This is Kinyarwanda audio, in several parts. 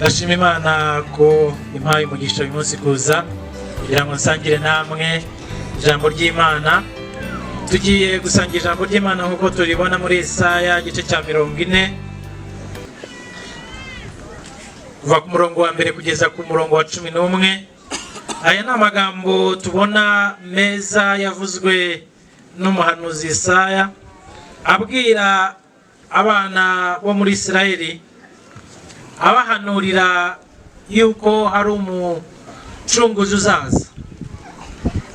ndashima Imana ko impaye umugisha uyu munsi kuza kugira ngo nsangire namwe ijambo ry'Imana. Tugiye gusangira ijambo ry'Imana nk'uko turibona muri Yesaya igice cya 40 kuva ku murongo wa mbere kugeza ku murongo wa 11. Aya ni amagambo tubona meza yavuzwe n'umuhanuzi Yesaya abwira abana bo muri Isirayeli, abahanurira yuko hari umucunguzi uzaza,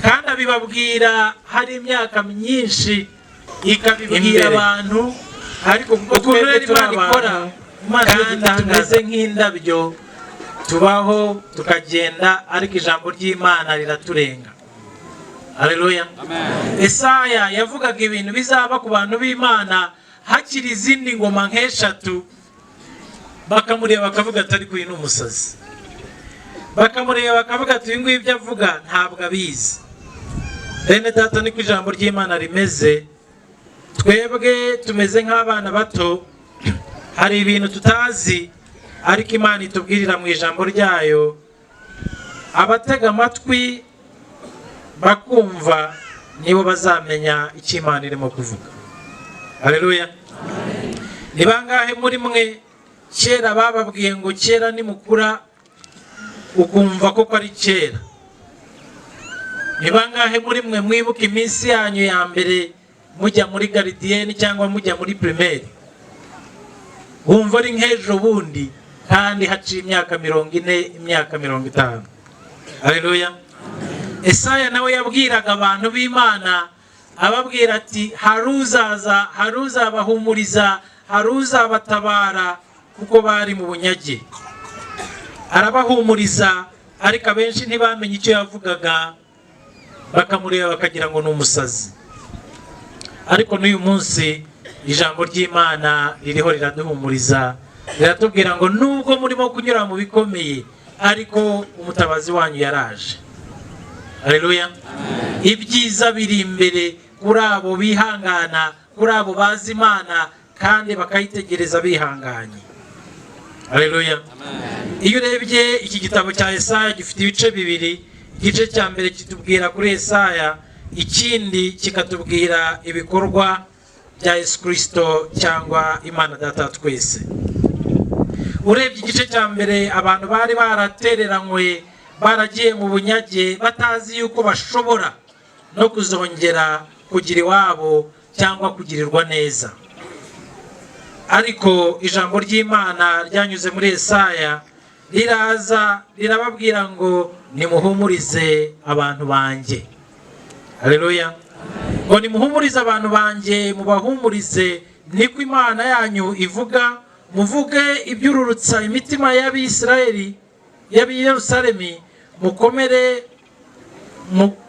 kandi abibabwira hari imyaka myinshi, ikabibwira abantu, ariko kuko twebwe turabikora kandi tumeze nk'indabyo, tubaho tukagenda, ariko ijambo ry'Imana riraturenga. Haleluya. Amen. Yesaya yavugaga ibintu bizaba ku bantu b'Imana hakiri izindi ngoma nk'eshatu, bakamureba bakavuga ati ariko uyu ni umusazi, bakamureba bakavuga ati uyu nguyu ibyo avuga ntabwo abizi. Bene data, niko ijambo ry'Imana rimeze. Twebwe tumeze nk'abana bato, hari ibintu tutazi, ariko Imana itubwirira mu ijambo ryayo, abatega amatwi bakumva nibo bazamenya icyo Imana irimo kuvuga. Haleluya. Ni bangahe muri mwe kera bababwiye ngo kera nimukura ukumva ko ari kera? Ni bangahe muri mwe mwibuka iminsi yanyu ya mbere mujya muri garidiyeni cyangwa mujya muri primaire, wumva ari nk'ejo bundi, kandi haciye imyaka 40, imyaka 50? Haleluya. Yesaya nawe yabwiraga abantu b'Imana, ababwira ati haruzaza, haruzabahumuriza, haruzabatabara, kuko bari mu bunyage. Arabahumuriza, ariko abenshi ntibamenye icyo yavugaga, bakamureba bakagira ngo ni umusazi. Ariko n'uyu munsi ijambo ry'Imana ririho riraduhumuriza, riratubwira ngo nubwo murimo kunyura mu bikomeye, ariko umutabazi wanyu yaraje. Haleluya. Ibyiza biri imbere kuri abo bihangana, kuri abo bazi Imana kandi bakayitegereza bihanganye. Haleluya. Iyo urebye iki gitabo cya Yesaya gifite ibice bibiri. Igice cya mbere kitubwira kuri Yesaya, ikindi kikatubwira ibikorwa bya Yesu Kristo cyangwa Imana Data twese. Urebye igice cya mbere, abantu bari baratereranywe, baragiye mu bunyage, batazi yuko bashobora no kuzongera kugira iwabo cyangwa kugirirwa neza. Ariko ijambo ry'Imana ryanyuze muri Yesaya riraza rirababwira ngo nimuhumurize abantu banjye. Haleluya. Ngo nimuhumurize abantu banjye, mubahumurize, niko Imana yanyu ivuga. Muvuge ibyururutsa imitima y'Abisirayeli, y'Abiyerusalemi, mukomere,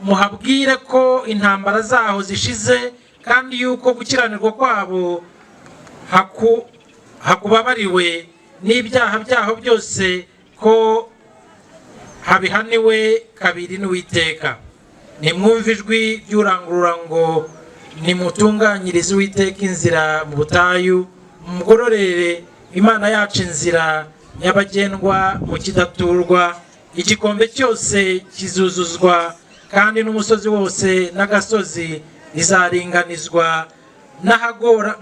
muhabwire ko intambara zaho zishize, kandi yuko gukiranirwa kwabo hakubabariwe, n'ibyaha byaho byose ko habihaniwe kabiri n'Uwiteka. Nimwumve ijwi ry'urangurura ngo nimutunganyirize Uwiteka inzira mu butayu, mugororere Imana yacu inzira nyabagendwa mu kidaturwa. Igikombe cyose kizuzuzwa, kandi n'umusozi wose n'agasozi bizaringanizwa,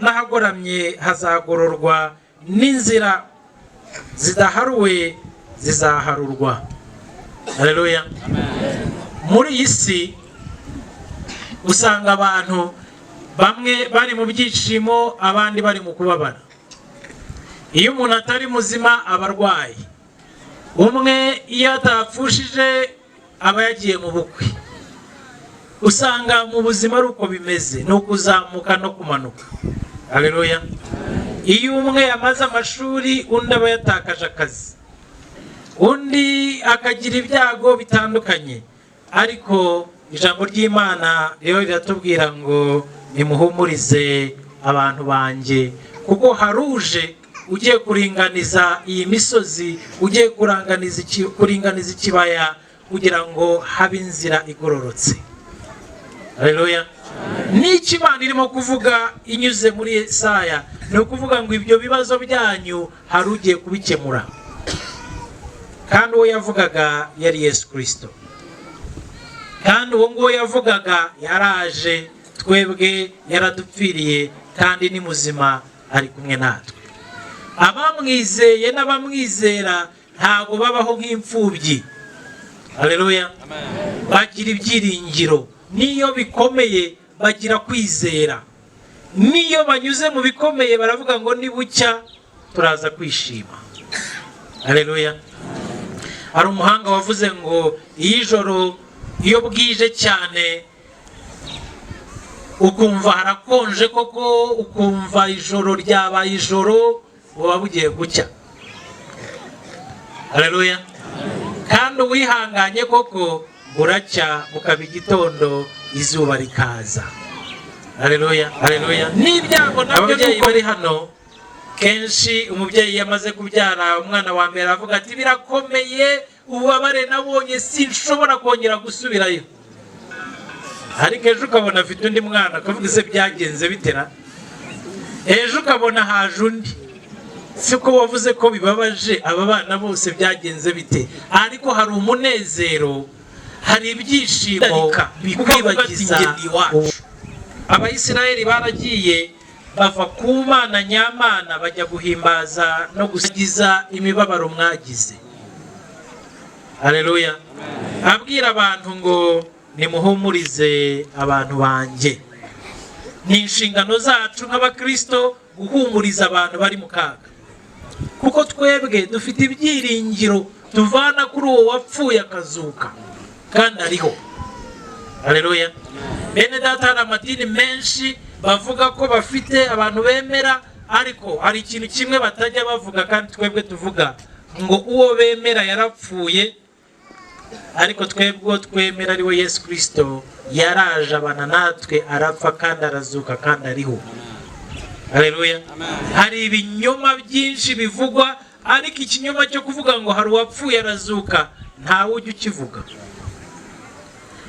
n'ahagoramye hazagororwa, n'inzira zidaharuwe zizaharurwa. Haleluya. Muri iyi si usanga abantu bamwe bari mu byishimo, abandi bari mu kubabara. Iyo umuntu atari muzima aba arwaye. Umwe iyo atapfushije aba yagiye mu bukwe. Usanga mu buzima ari uko bimeze, ni ukuzamuka no kumanuka. Haleluya. Iyo umwe yamaze amashuri, undi aba yatakaje akazi, undi akagira ibyago bitandukanye. Ariko ijambo ry'Imana rero riratubwira ngo nimuhumurize abantu banjye, kuko haruje ugiye kuringaniza iyi misozi, ugiye kuringaniza ikibaya, kugira ngo habe inzira igororotse. Haleluya. N'iki Imana irimo kuvuga inyuze muri Yesaya, ni ukuvuga ngo ibyo bibazo byanyu hari ugiye kubikemura. kandi uwo yavugaga yari Yesu Kristo, kandi uwo nguwo yavugaga yaraje, twebwe yaradupfiriye kandi ni muzima ari kumwe natwe. Abamwizeye n'abamwizera ntago babaho nk'imfubyi. Haleluya. Bagira ibyiringiro, niyo bikomeye bagira kwizera, niyo banyuze mu bikomeye baravuga ngo ni bucya turaza kwishima. Haleluya. Hari umuhanga wavuze ngo ijoro iyo bwije cyane ukumva harakonje koko, ukumva ijoro ryabaye ijoro, buba bugiye gucya. Haleluya. Kandi uwihanganye koko buracya bukaba igitondo, izuba rikaza. Haleluya. Haleluya. N'ibyago nabyo bari hano, kenshi umubyeyi yamaze kubyara umwana wa mbere avuga ati birakomeye, ububabare nabonye sinshobora kongera gusubirayo. Ariko ejo ukabona afite undi mwana, akavuga se byagenze bitera, ejo ukabona haje undi. Siko wavuze ko bibabaje aba bana bose byagenze bite? Ariko hari umunezero, hari ibyishimo bikwibagiza iwacu. Abayisiraheli baragiye bava ku Mana nyamana bajya guhimbaza no gusigiza imibabaro mwagize. Haleluya. Abwira abantu ngo nimuhumurize abantu banjye. Ni inshingano zacu nk'abakristo guhumuriza abantu bari mu kaga, kuko twebwe dufite ibyiringiro tuvana kuri uwo wapfuye akazuka kandi ariho. Haleluya. Bene data, hari amadini menshi bavuga ko bafite abantu bemera, ariko hari ikintu kimwe batajya bavuga kandi twebwe tuvuga ngo uwo bemera yarapfuye, ariko twebwe twemera ari we Yesu Kristo yaraje abana natwe, arapfa kandi arazuka kandi ariho. Haleluya. Hari ibinyoma byinshi bivugwa, ariko ikinyoma cyo kuvuga ngo hari uwapfuye arazuka ntawe ujya ukivuga.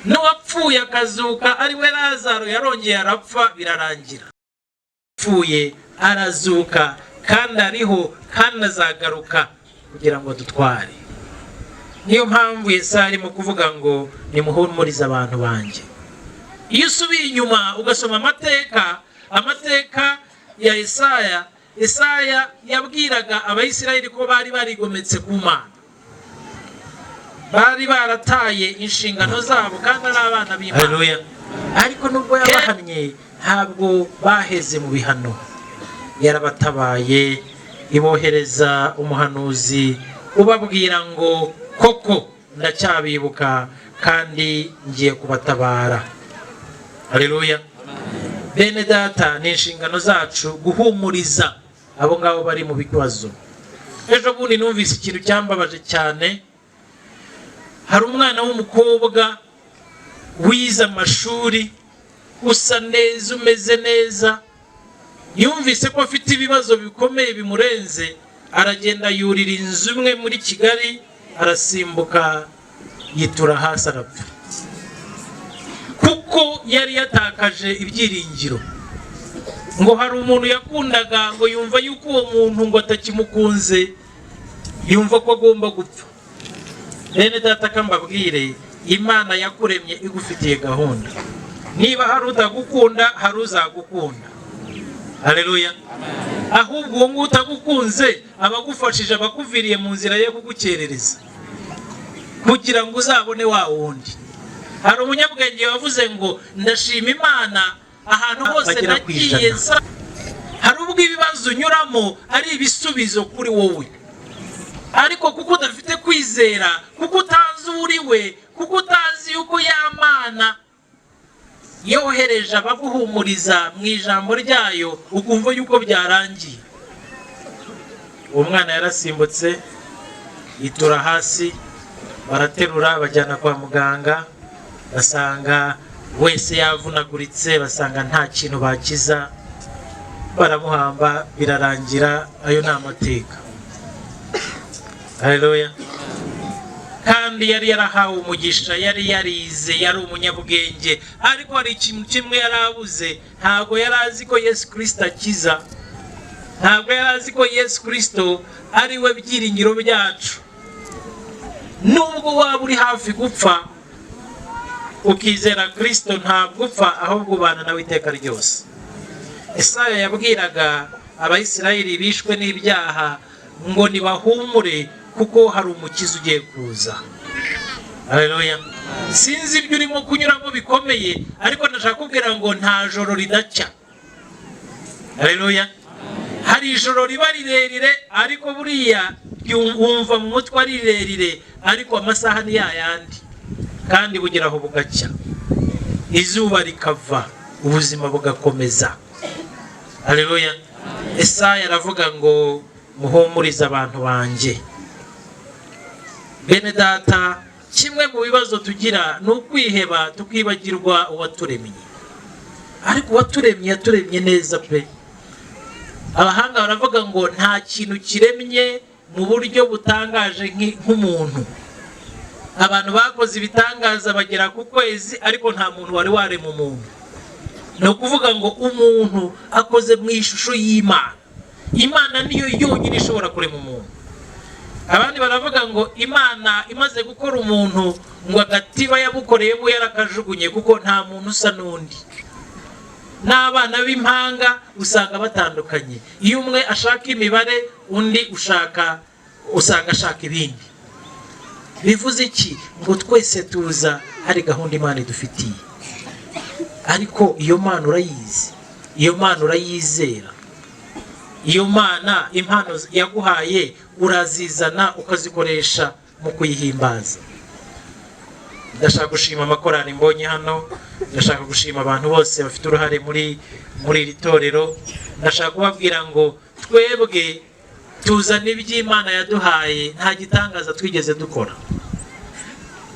N'uwapfuye akazuka ari we Lazaro yarongeye arapfa birarangira. Pfuye arazuka kandi ariho kandi azagaruka kugira ngo dutware. Niyo mpamvu Yesaya arimo kuvuga ngo nimuhumurize abantu banjye. Iyo usubiye inyuma ugasoma amateka ya Yesaya yabwiraga Abayisiraheli ko bari barigometse ku Mana, bari barataye inshingano zabo kandi ari abana b'Imana. Haleluya. Ariko nubwo yabahannye ntabwo baheze mu bihano, yarabatabaye, ibohereza umuhanuzi ubabwira ngo koko ndacyabibuka kandi ngiye kubatabara. Haleluya. Bene data, ni inshingano zacu guhumuriza abo ngabo bari mu bibazo. Ejo bundi numvise ikintu cyambabaje cyane. Hari umwana w'umukobwa wize amashuri, usa neza, umeze neza, yumvise ko afite ibibazo bikomeye bimurenze, aragenda yurira inzu imwe muri Kigali, arasimbuka yitura hasi arapfa, kuko yari yatakaje ibyiringiro. Ngo hari umuntu yakundaga, ngo yumva yuko uwo muntu ngo atakimukunze, yumva ko agomba gupfa. Bene data, kambabwire, Imana yakuremye igufitiye gahunda. Niba hari utagukunda, hari uzagukunda. Haleluya. Ahubwo uwo utagukunze abagufashije, abakuviriye mu nzira yo kugukerereza kugira ngo uzabone wa wundi. Hari umunyabwenge wavuze ngo ndashima Imana ahantu hose nagiye. Hari ubwo ibibazo unyuramo ari ibisubizo kuri wowe, ariko kuko udafite kwizera, kuko utazi uriwe, kuko utazi yuko y'Imana yohereje abaguhumuriza mu ijambo ryayo, ukumva yuko byarangiye. Uwo mwana yarasimbutse yitura hasi, baraterura bajyana kwa muganga, basanga wese yavunaguritse, basanga nta kintu bakiza, baramuhamba birarangira. Ayo ni amateka. Haleluya. Kandi yari yarahawe umugisha, yari yarize, yari umunyabwenge, ariko hari ikintu kimwe yarabuze. Ntabwo yari azi ko Yesu Kristo akiza, ntabwo yari azi ko Yesu Kristo ari we byiringiro byacu. nubwo waba uri hafi gupfa ukizera Kristo ntabwo upfa ahubwo ubana nawe iteka ryose. Yesaya yabwiraga Abayisiraheli bishwe n'ibyaha ngo nibahumure kuko hari umukiza ugiye kuza. Haleluya. Sinzi ibyo urimo kunyuramo bikomeye, ariko ndashaka kubwira ngo nta joro ridacya. Haleluya. Hari ijoro riba rirerire, ariko buriya wumva mu mutwe ari rirerire, ariko amasaha ni yayandi kandi bugeraho bugacya, izuba rikava, ubuzima bugakomeza. Haleluya. Yesaya aravuga ngo muhumurize abantu banjye. Bene data, kimwe mu bibazo tugira ni ukwiheba tukibagirwa uwaturemye. Ariko uwaturemye yaturemye neza pe. Abahanga baravuga ngo nta kintu kiremye mu buryo butangaje nk'umuntu. Abantu bakoze ibitangaza bagera ku kwezi, ariko nta muntu wari warema umuntu. Ni ukuvuga ngo umuntu akoze mu ishusho y'Imana. Imana niyo yonyine ishobora kurema umuntu. Abandi baravuga ngo Imana imaze gukora umuntu ngo agatiba yamukoreyemo yarakajugunye, kuko nta muntu usa n'undi. N'abana b'impanga usanga batandukanye. Iyo umwe ashaka imibare, undi usanga ashaka ibindi. Bivuze iki? Ngo twese tuza hari gahunda Imana idufitiye. Ariko iyo Mana urayizi, iyo Mana urayizera, iyo Mana impano yaguhaye urazizana ukazikoresha mu kuyihimbaza. Ndashaka gushima amakorari mbonye hano, ndashaka gushima abantu bose bafite uruhare muri iri torero. Ndashaka kubabwira ngo twebwe tuzana iby'Imana yaduhaye, nta gitangaza twigeze dukora.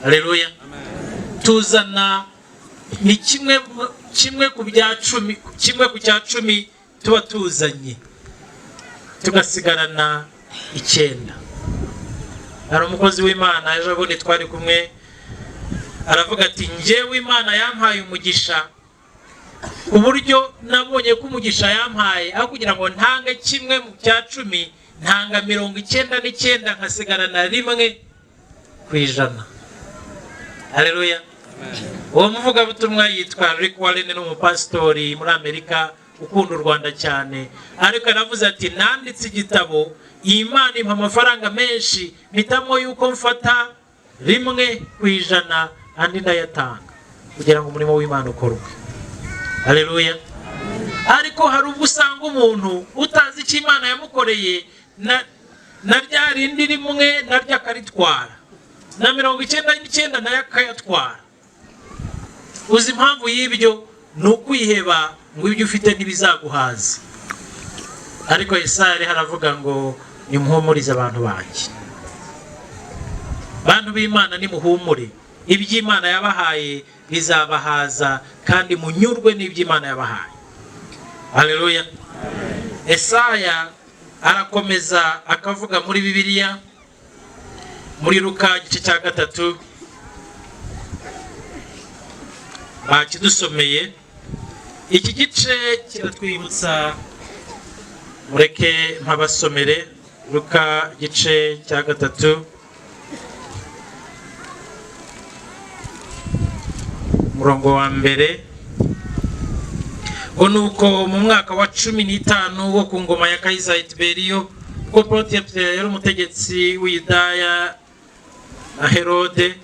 Haleluya. Tuzana ni kimwe ku bya 10, kimwe ku cya 10 tuba tuzanye, tugasigarana 9. Hari umukozi w'Imana ejo bundi twari kumwe, aravuga ati njyewe Imana yampaye umugisha ku buryo nabonye ko umugisha yampaye aho kugira ngo ntange kimwe mu cya 10, ntanga 99 nkasigarana 1%. Haleluya. Uwo muvugabutumwa yitwa Rick Warren, n'umupasitori muri Amerika ukunda u Rwanda cyane, ariko aravuze ati nanditse igitabo, Imana impa amafaranga menshi, mpitamo yuko mfata 1% andi ndayatanga kugira ngo umurimo w'Imana ukorwe. Haleluya. Ariko hari ubwo usanga umuntu utazi icyo Imana yamukoreye, na rya rindi 1 naryo akaritwara, na 99 nayo akayatwara. Uzi impamvu y'ibyo? Ni ukwiheba ngo ibyo ufite ntibizaguhaza. Ariko Yesaya haravuga ngo nimuhumurize abantu banjye. Bantu b'Imana nimuhumure, iby'Imana yabahaye bizabahaza kandi munyurwe n'iby'Imana yabahaye. Haleluya. Yesaya arakomeza akavuga muri Bibiliya, muri Luka igice cya 3 bakidusomeye. Iki gice kiratwibutsa, mureke mpabasomere Luka igice cya 3 murongo wa 1. ngo nuko mu mwaka wa 15 wo ku ngoma ya Kayisari Tiberiyo, ko Pontiyo yari umutegetsi w'Iyudaya na Herode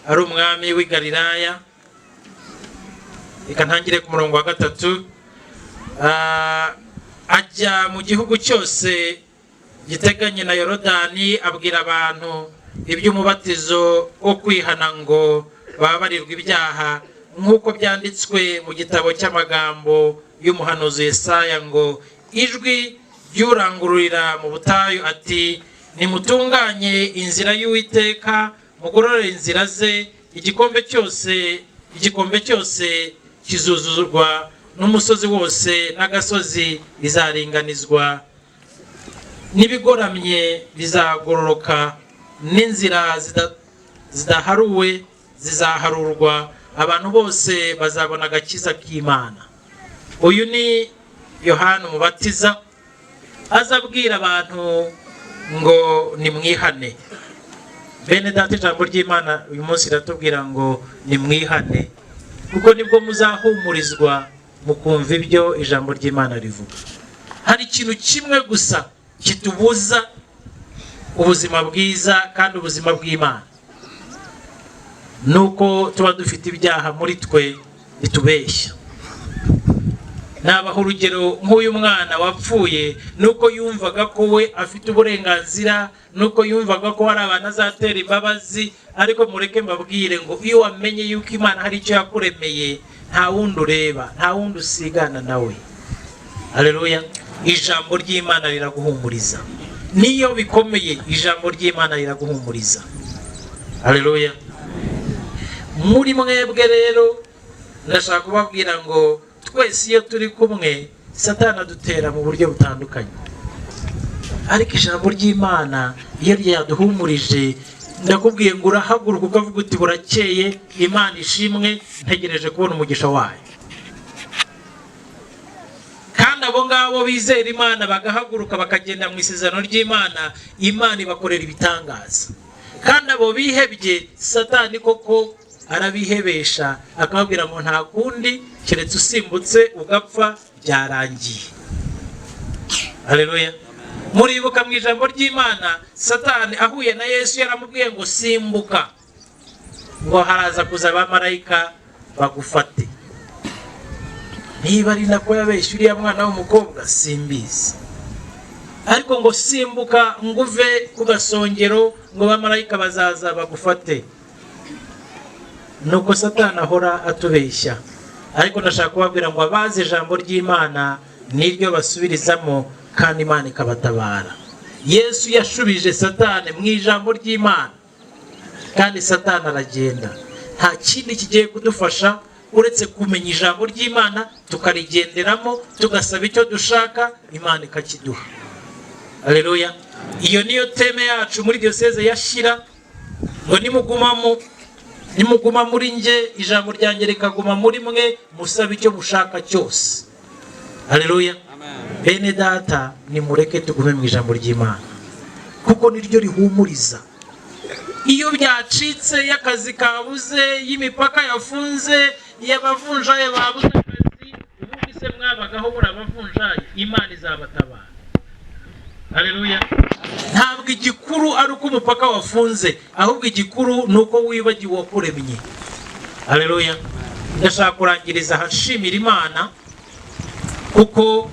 ari umwami w'i Galilaya. Reka ntangire ku murongo wa 3. Ajya mu gihugu cyose giteganye na Yorodani, abwira abantu iby'umubatizo wo kwihana ngo babarirwe ibyaha, nk'uko byanditswe mu gitabo cy'amagambo y'umuhanuzi Yesaya ngo ijwi ry'urangururira mu butayu ati nimutunganye inzira y'Uwiteka, mugorore inzira ze. Igikombe cyose kizuzurwa, n'umusozi wose n'agasozi bizaringanizwa, n'ibigoramye bizagororoka, n'inzira zidaharuwe zizaharurwa, abantu bose bazabona agakiza k'Imana. Uyu ni Yohana umubatiza azabwira abantu ngo nimwihane. bene data ijambo ry'Imana uyu munsi riratubwira ngo nimwihane kuko nibwo muzahumurizwa mukumva ibyo ijambo ry'Imana rivuga. Hari ikintu kimwe gusa kitubuza ubuzima bwiza kandi ubuzima bw'Imana, nuko tuba dufite ibyaha muri twe bitubeshya. Nabaho urugero nk'uyu mwana wapfuye nuko yumvaga ko we afite uburenganzira, nuko yumvaga ko hari abantu azatera imbabazi, ariko mureke mbabwire ngo iyo wamenye yuko Imana hari icyo yakuremeye nta wundi ureba, nta wundi usigana nawe. Haleluya. Ijambo ry'Imana riraguhumuriza, niyo bikomeye ijambo ry'Imana riraguhumuriza. Haleluya. Muri mwebwe rero ndashaka kubabwira ngo twese iyo turi kumwe Satani adutera mu buryo butandukanye, ariko ijambo ry'Imana iyo ryaduhumurije ndakubwiye ngo urahaguruka ukavuga uti burakeye, Imana ishimwe, ntegereje kubona umugisha wayo. Kandi abo ngabo bizera Imana bagahaguruka bakagenda mu isezerano ry'Imana, Imana ibakorera ibitangaza. Kandi abo bihebye Satani koko arabihebesha akababwira ngo nta kundi keretse usimbutse ugapfa byarangiye. Haleluya. Muribuka mu ijambo ry'Imana Satani ahuye na Yesu yaramubwiye ngo simbuka, ngo haraza kuza abamarayika bagufate. Niba ari nako yabeshye uriya mwana w'umukobwa simbizi, ariko ngo simbuka nguve ku gasongero ngo abamarayika bazaza bagufate. Nuko Satani ahora atubeshya, ariko ndashaka kubabwira ngo abazi ijambo ry'Imana niryo basubirizamo kandi Imana ikabatabara. Yesu yashubije Satani mu ijambo ry'Imana kandi Satani aragenda. Nta kindi kigiye kudufasha uretse kumenya ijambo ry'Imana tukarigenderamo, tugasaba icyo dushaka, Imana ikakiduha. Haleluya. Iyo niyo teme yacu muri diocese ya Shyira, ngo nimuguma muri nge ijambo ryanjye rikaguma muri mwe, musaba icyo mushaka cyose. Haleluya. Bene data nimureke tugume mu ijambo ry'Imana kuko niryo rihumuriza. Iyo byacitse y'akazi kabuze, y'imipaka yafunze, y'abavunjaye babuze akazi, ubundi se mwabagaho muri abavunjaye, Imana izabatabara. Haleluya. Ntabwo igikuru ari uko umupaka wafunze, ahubwo igikuru ni uko wibagiwe uwakuremye. Haleluya. Ndashaka kurangiriza aha nshimira Imana kuko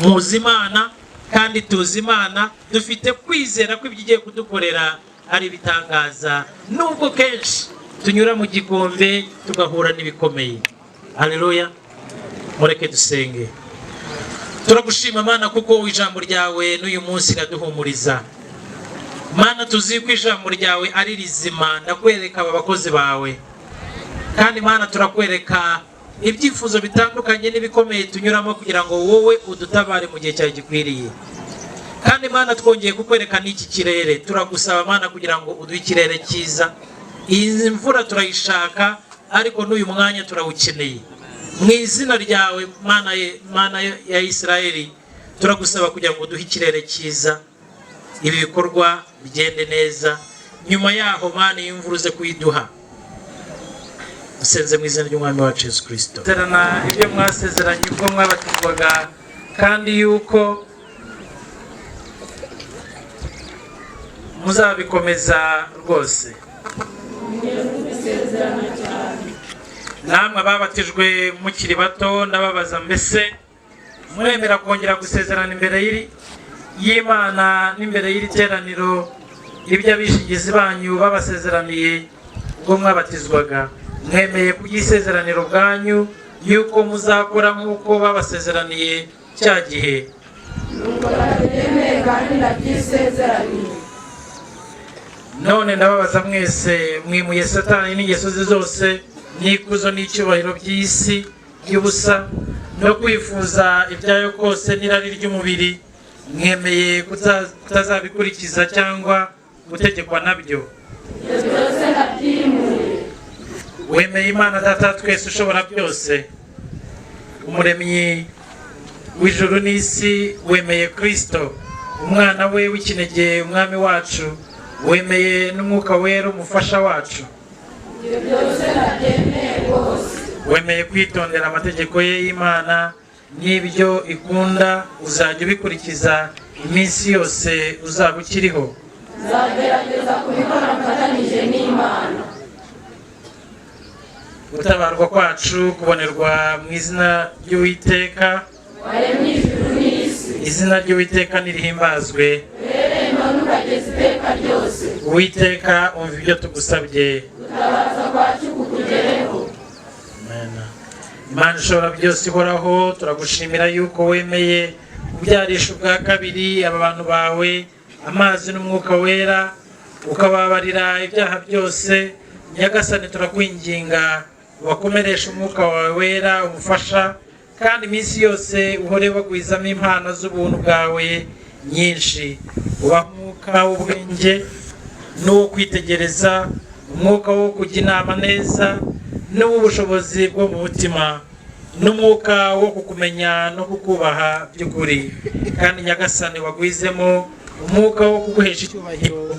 muzi Imana kandi tuzi Imana, dufite kwizera ko ibyo igiye kudukorera ari ibitangaza, nubwo kenshi tunyura mu gikombe tugahura n'ibikomeye. Haleluya. Mureke dusenge. Turagushima Mana kuko ijambo ryawe n'uyu munsi raduhumuriza. Mana tuzi ko ijambo ryawe ari rizima, ndakwereka aba bakozi bawe. Kandi Mana turakwereka ibyifuzo bitandukanye n'ibikomeye tunyuramo kugira ngo wowe udutabare mu gihe cyawe gikwiriye. Kandi Mana twongeye kukwereka n'iki kirere, turagusaba Mana kugira ngo uduhe ikirere cyiza. Iyi mvura turayishaka ariko n'uyu mwanya turawukeneye. Mu izina ryawe Mana ya Isirayeli turagusaba kugira ngo uduhe ikirere cyiza, ibi bikorwa bigende neza. Nyuma yaho Mana imvuruze kuyiduha, usenze mu izina ry'umwami wacu Yesu Kristo. Terana ibyo mwasezeranye ubwo mwabatizwaga, kandi yuko muzabikomeza rwose. Namwe babatijwe mukiri bato ndababaza, mbese muremera kongera gusezerana imbere y'Imana n'imbere y'iri teraniro ibyo abishingizi banyu babasezeraniye ubwo mwabatizwaga? Mwemeye kubyisezeraniro bwanyu yuko muzakora nk'uko babasezeraniye cya gihe? None ndababaza mwese, mwimuye Satani n'ingeso ze zose n'ikuzo n'icyubahiro by'isi y'ubusa no kwifuza ibyayo kose n'irari ry'umubiri, mwemeye kutazabikurikiza cyangwa gutegekwa nabyo? Wemeye Imana Data twese ushobora byose, umuremyi w'ijuru n'isi, wemeye Kristo umwana we w'ikinege umwami wacu, wemeye n'umwuka wera umufasha wacu, wemeye kwitondera amategeko ye y'Imana n'ibyo ikunda, uzajya ubikurikiza iminsi yose uzaba ukiriho. Nzagerageza kubikora mfatanyije n'Imana. Gutabarwa kwacu kubonerwa mu izina ry'Uwiteka waremye ijuru n'isi. Izina ry'Uwiteka nirihimbazwe, uhereye none ukageza iteka ryose. Uwiteka umva ibyo tugusabye, gutabaza kwacu kukugereho. Amen. Imana ishobora byose ihoraho, turagushimira yuko wemeye kubyarisha ubwa kabiri aba bantu bawe amazi n'umwuka wera, ukababarira ibyaha byose. Nyagasani turakwinginga wakomeresha umwuka wawe wera umufasha, kandi iminsi yose uhore bagwizamo impano z'ubuntu bwawe nyinshi. Ubaha umwuka w'ubwenge n'uwo kwitegereza, umwuka wo kujya inama neza n'uw'ubushobozi bwo mu mutima, n'umwuka wo kukumenya no kukubaha by'ukuri. Kandi Nyagasani wagwizemo umwuka wo kuguhesha icyubahiro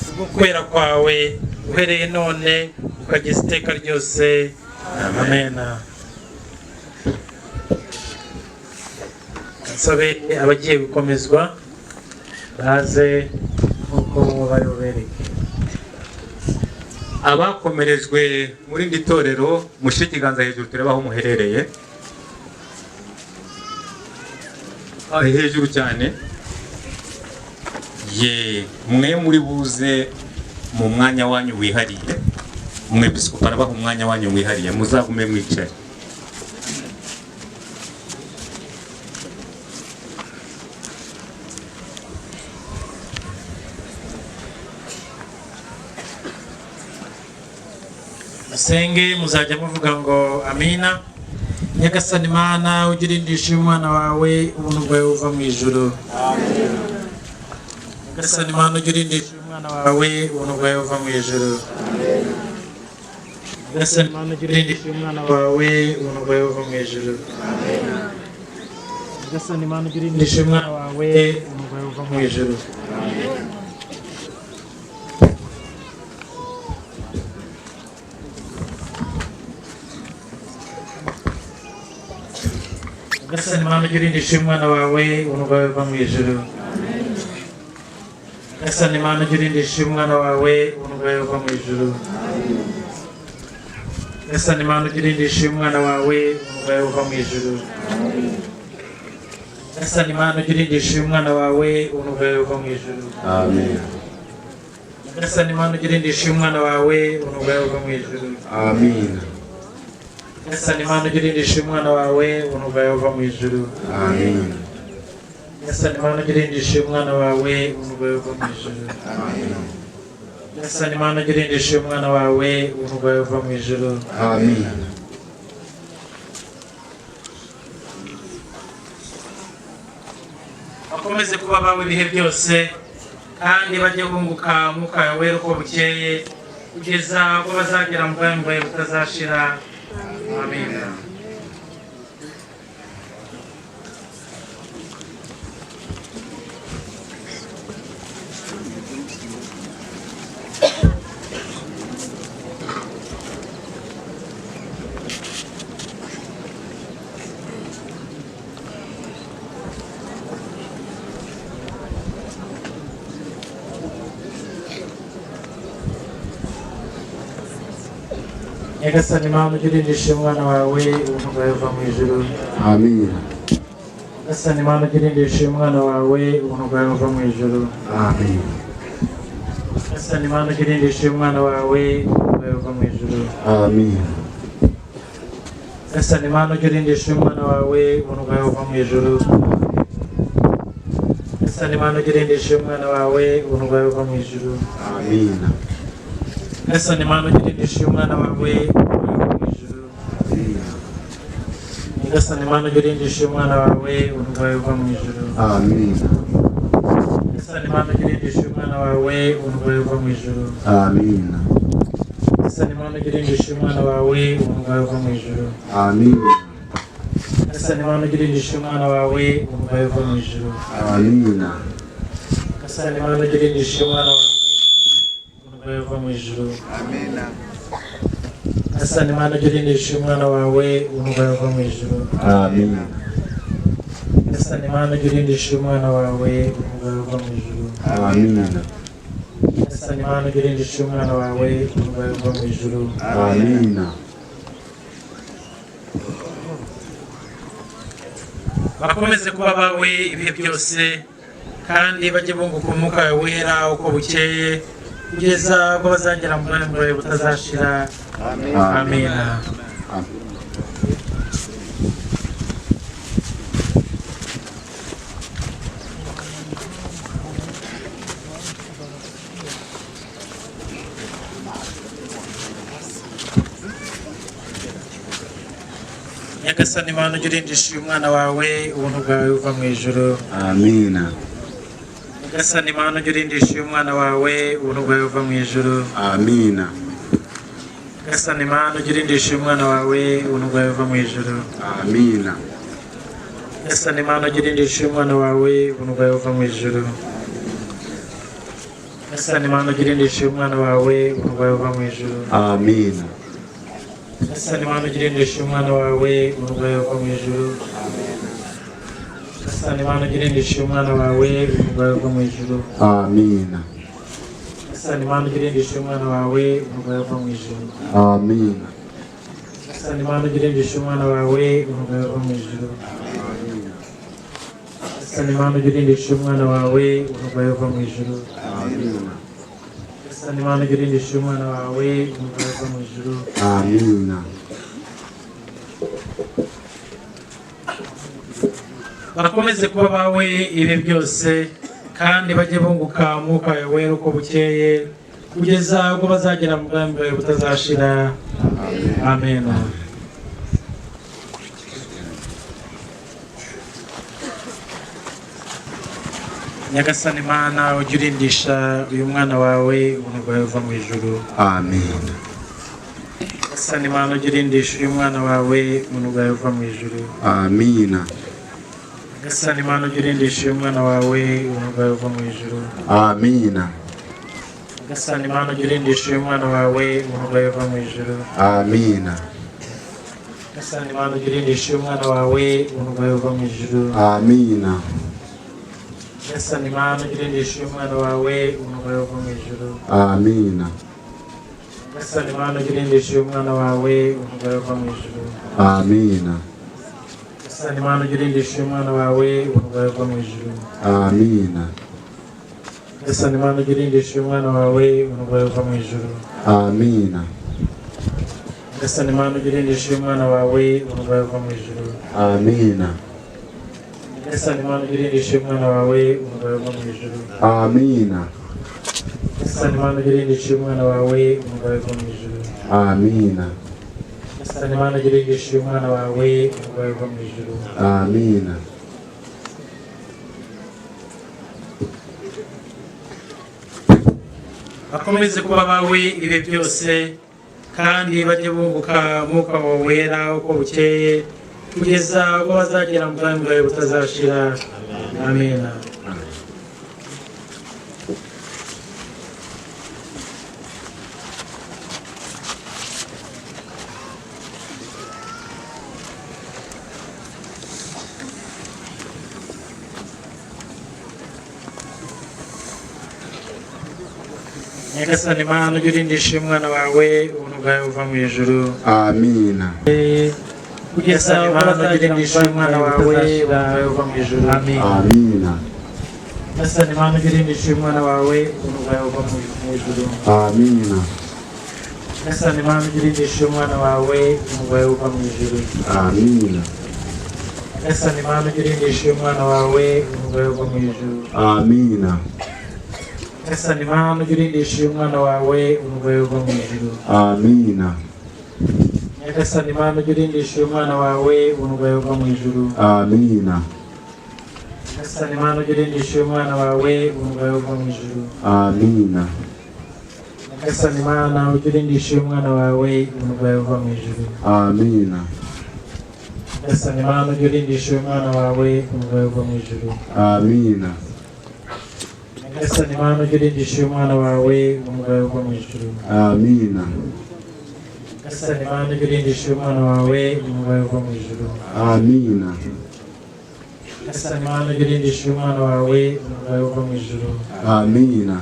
kubwo kwera kwawe, uhereye none ukageza iteka ryose. Amen. Nsabe abagiye gukomezwa baze nk'uko bayobereke. Abakomerejwe muri ndi torero mushyire ikiganza hejuru turebe aho muherereye. Hejuru cyane. Mwe muri buze mu mwanya wanyu wihariye, umwepiskopi arabaha umwanya wanyu wihariye, muzagume mwicaye. Musenge, muzajya muvuga ngo amina. Nyagasani Mana ujye urindisha umwana wawe ubuntu bwawe buva mu ijuru. Nyagasani Mana ujye urindisha umwana wawe ubuntu bwawe buva mu ijuru. Nyagasani Mana ujye urindisha umwana wawe ubuntu bwawe buva mu ijuru. Nyagasani Mana ujye urindisha umwana wawe ubuntu bwawe buva mu ijuru. Nyagasani Mana ujye urindisha umwana wawe ubuntu bwawe buva mu ijuru. Nyagasani Mana ujye urindisha umwana wawe ubuntu bwawe buva mu ijuru. Nyagasani Mana ujye urindisha umwana wawe ubuntu bwawe buva mu ijuru. Nyagasani Mana ujye urindisha umwana wawe ubuntu bwawe buva mu ijuru. Amen. Nyagasani Mana ujye urindisha umwana wawe ubuntu bwawe buva mu ijuru. Amen. Nyagasani Mana ujye urindisha umwana wawe ubuntu bwawe buva mu ijuru. Amen. Nyagasani Mana ujye urindisha umwana wawe ubuntu bwawe buva mu ijuru. Nyagasani Mana ujye urindisha umwana wawe ubuntu bwawe buva mu ijuru. Amen. Bakomeze kuba bawe ibihe byose, kandi bajye bunguka umwuka wawe uko bukeye, kugeza ubwo bazagera mu bwami bwawe butazashira. Amen. Nyagasani Mana ujye urindisha umwana wawe ubuntu bwawe buva mu ijuru. Amen. Nyagasani Mana ujye urindisha umwana wawe ubuntu bwawe buva mu ijuru. Amen. Nyagasani Mana ujye urindisha umwana wawe ubuntu bwawe buva mu ijuru. Amen. Nyagasani Mana ujye urindisha umwana wawe ubuntu bwawe buva mu ijuru. Nyagasani Mana ujye urindisha umwana wawe ubuntu bwawe buva mu ijuru. Amen. Nyagasani Mana ujye urindisha umwana wawe ubuntu bwawe buva mu ijuru. Nyagasani Mana ujye urindisha umwana wawe ubuntu bwawe buva mu ijuru. Amen. Nyagasani Mana ujye urindisha umwana wawe ubuntu bwawe buva mu ijuru. Amen. Nyagasani Mana ujye urindisha umwana wawe ubuntu bwawe buva mu ijuru. Amen. Nyagasani Mana ujye urindisha umwana wawe ubuntu bwawe buva mu ijuru. Amen. Nyagasani Mana ujye urindisha umwana wawe ubuntu bwawe buva mu ijuru. Amina. Nyagasani Mana ujye urindisha umwana wawe ubuntu bwawe buva mu ijuru. Amina. Nyagasani Mana ujye urindisha umwana wawe ubuntu bwawe buva mu ijuru. Amina. Nyagasani Mana ujye urindisha umwana wawe ubuntu bwawe buva mu ijuru. Amina. bakomeze kuba bawe ibihe byose kandi bajye bunguka umwuka wawe wera uko bukeye kugeza ubwo bazagera mu bwami bwawe butazashira. Amina. Nyagasani Mana ujye urindisha uyu mwana wawe ubuntu bwawe buva mu ijuru. Amina. Nyagasani Mana ujye urindisha uyu mwana wawe ubuntu bwawe buva mu ijuru. Amina. Nyagasani Mana ujye urindisha uyu mwana wawe ubuntu bwawe buva mu ijuru. Amina. Nyagasani Mana ujye urindisha uyu mwana wawe ubuntu bwawe buva mu ijuru. Nyagasani Mana ujye urindisha uyu mwana wawe ubuntu bwawe buva mu ijuru. Amina. Nyagasani Mana ujye urindisha uyu mwana wawe ubuntu bwawe buva mu ijuru. Nyagasani Mana ujye urindisha uyu mwana wawe ubuntu bwawe buva mu ijuru. Amina. Nyagasani Mana ujye urindisha uyu mwana wawe ubuntu bwawe buva mu ijuru. Amina. Nyagasani Mana ujye urindisha uyu mwana wawe ubuntu bwawe buva mu ijuru. Nyagasani Mana ujye urindisha uyu mwana wawe ubuntu bwawe buva mu ijuru. Nyagasani Mana ujye urindisha uyu mwana wawe ubuntu bwawe buva mu ijuru. Amina. bakomeze kuba bawe ibihe byose kandi bajye bunguka umwuka wawe wera uko bukeye kugeza ubwo bazagera mu bwami bwawe butazashira. Amen. Nyagasani Mana ujye urindisha uyu mwana wawe ubuntu bwawe buva mu ijuru. Amina. Nyagasani Mana ujye urindisha uyu mwana wawe ubuntu bwawe buva mu ijuru. Amina. Nyagasani Mana ujye urindisha uyu mwana wawe ubuntu bwawe buva mu ijuru. Amina. Nyagasani Mana ujye urindisha uyu mwana wawe ubuntu bwawe buva mu ijuru. Amina. Nyagasani Mana ujye urindisha uyu mwana wawe ubuntu bwawe buva mu ijuru. Amina. Nyagasani Mana ujye urindisha uyu mwana wawe ubuntu bwawe buva mu ijuru. Amina. Nyagasani Mana ujye urindisha uyu mwana wawe ubuntu bwawe buva mu ijuru. Amina. Nyagasani Mana ujye urindisha uyu mwana wawe ubuntu bwawe buva mu ijuru. Amina. Nyagasani Mana ujye urindisha uyu mwana wawe ubuntu bwawe buva mu ijuru. Amina. Nyagasani Mana ujye urindisha uyu mwana wawe ubuntu bwawe buva mu ijuru. Amina. Nyagasani Mana ujye urindisha uyu mwana wawe ubuntu bwawe buva mu ijuru. Amina. Nyagasani Mana ujye urindisha uyu mwana wawe ubuntu bwawe buva mu ijuru. Amina. Nyagasani Mana ujye urindisha uyu mwana wawe ubuntu bwawe buva mu ijuru. Amina. bakomeze kuba bawe ibihe byose kandi bajye bunguka umwuka wawe wera uko bukeye kugeza ubwo bazagera mu bwami bwawe butazashira. Amen. Nyagasani Mana ujye urindisha umwana wawe ubuntu bwawe buva mu ijuru. Amina. Kugeza ubwo bazagera urindisha umwana wawe ubuntu bwawe buva mu ijuru. Amina. Nyagasani Mana ujye urindisha umwana wawe ubuntu bwawe buva mu ijuru. Amina. Nyagasani Mana ujye urindisha umwana wawe ubuntu bwawe buva mu ijuru. Amina. Nyagasani Mana ujye urindisha umwana wawe ubuntu bwawe buva mu ijuru. Amina. Nyagasani Mana ujye urindisha umwana wawe ubuntu bwawe buva mu ijuru. Amina. Nyagasani Mana ujye urindisha umwana wawe ubuntu bwawe buva mu ijuru. Amina. Nyagasani Mana ujye urindisha umwana wawe ubuntu bwawe buva mu ijuru. Amina. Nyagasani Mana ujye urindisha umwana wawe ubuntu bwawe buva mu ijuru. Amina. Nyagasani Mana ujye urindisha umwana wawe ubuntu bwawe buva mu ijuru. Amina. Nyagasani Mana ujye urindisha uyu mwana wawe umugayo uva mu ijuru. Amina. Nyagasani Mana ujye urindisha uyu mwana wawe umugayo uva mu ijuru. Amina. Nyagasani Mana ujye urindisha uyu mwana wawe umugayo uva mu ijuru. Amina.